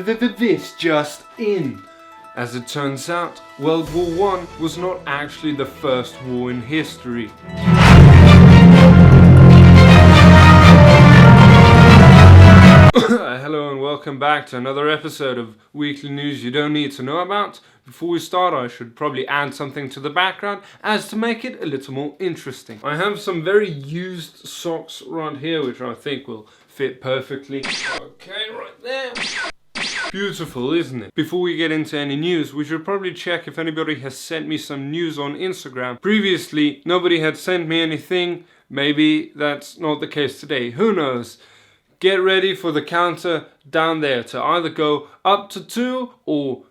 This just in. As it turns out, World War I was not actually the first war in history. Hello and welcome back to another episode of Weekly News You Don't Need to Know About. Before we start, I should probably add something to the background as to make it a little more interesting. I have some very used socks right here which I think will fit perfectly. Okay, right there. Beautiful, isn't it? Before we get into any news, we should probably check if anybody has sent me some news on Instagram. Previously, nobody had sent me anything. Maybe that's not the case today. Who knows? Get ready for the counter down there to either go up to 2 or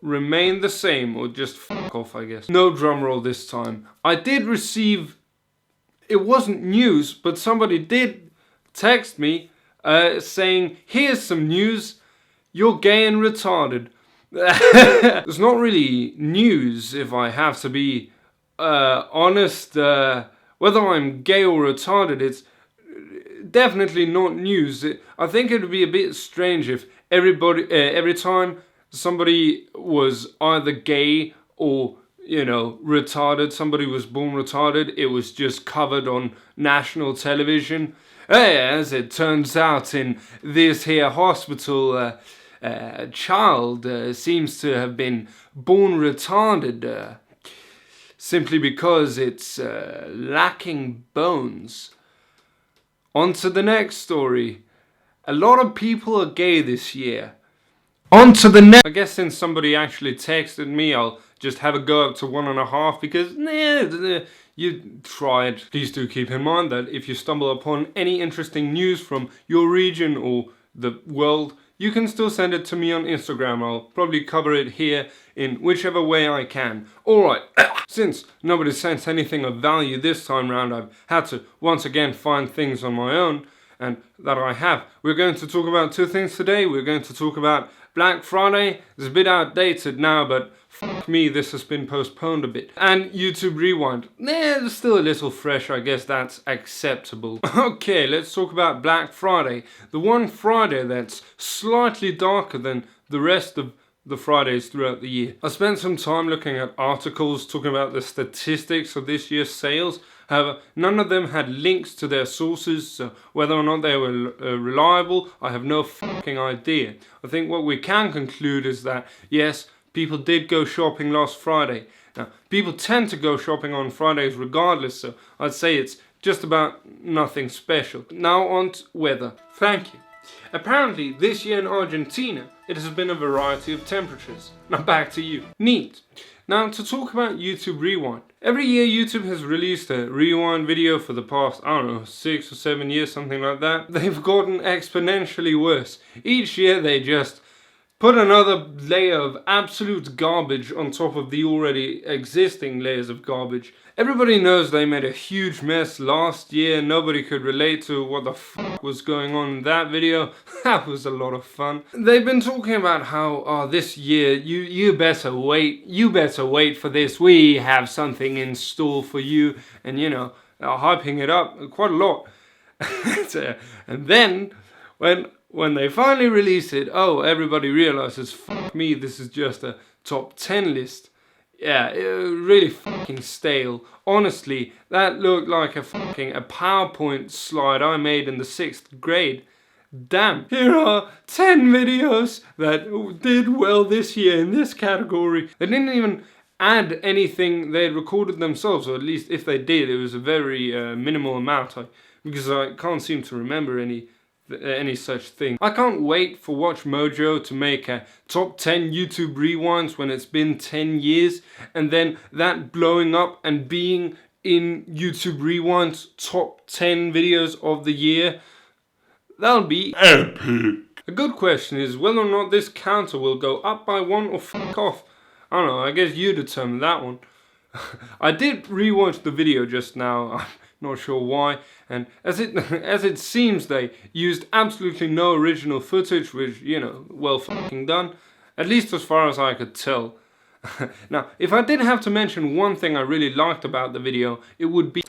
remain the same, or just fuck off, I guess. No drum roll this time. I did receive, it wasn't news, but somebody did text me saying, here's some news, you're gay and retarded. It's not really news, if I have to be honest. Whether I'm gay or retarded, it's definitely not news. I think it would be a bit strange if every time somebody was either gay or, you know, retarded, somebody was born retarded, it was just covered on national television. As it turns out, in this here hospital, a child seems to have been born retarded simply because it's lacking bones. On to the next story. A lot of people are gay this year. On to the next. I guess since somebody actually texted me, I'll just have a go up to 1.5 because you tried. Please do keep in mind that if you stumble upon any interesting news from your region or the world, you can still send it to me on Instagram. I'll probably cover it here in whichever way I can. Alright, since nobody sent anything of value this time round, I've had to once again find things on my own, and that I have. We're going to talk about 2 things today. We're going to talk about Black Friday. It's a bit outdated now, but fuck me, this has been postponed a bit. And YouTube Rewind. It's still a little fresh, I guess that's acceptable. Okay, let's talk about Black Friday. The one Friday that's slightly darker than the rest of the Fridays throughout the year. I spent some time looking at articles talking about the statistics of this year's sales. However, none of them had links to their sources, so whether or not they were reliable, I have no fucking idea. I think what we can conclude is that, yes, people did go shopping last Friday. Now, people tend to go shopping on Fridays regardless, so I'd say it's just about nothing special. Now on to weather. Thank you. Apparently, this year in Argentina, it has been a variety of temperatures. Now back to you. Neat. Now to talk about YouTube Rewind. Every year YouTube has released a rewind video for the past, I don't know, 6 or 7 years, something like that. They've gotten exponentially worse. Each year they just put another layer of absolute garbage on top of the already existing layers of garbage. Everybody knows they made a huge mess last year. Nobody could relate to what the fuck was going on in that video. That was a lot of fun. They've been talking about how, oh, this year, you better wait for this. We have something in store for you. And, you know, hyping it up quite a lot. And then, when they finally release it, oh, everybody realizes, fuck me, this is just a top 10 list. Yeah, really fucking stale. Honestly, that looked like a PowerPoint slide I made in the 6th grade. Damn, here are 10 videos that did well this year in this category. They didn't even add anything they had recorded themselves, or at least if they did, it was a very minimal amount, because I can't seem to remember any such thing. I can't wait for Watch Mojo to make a top 10 YouTube rewinds when it's been 10 years, and then that blowing up and being in YouTube Rewind's top 10 videos of the year. That'll be epic. A good question is whether or not this counter will go up by 1 or fuck off. I don't know, I guess you determine that one. I did rewatch the video just now. I'm not sure why, and as it seems they used absolutely no original footage, which, you know, well fucking done, at least as far as I could tell. Now, if I did have to mention one thing I really liked about the video, it would be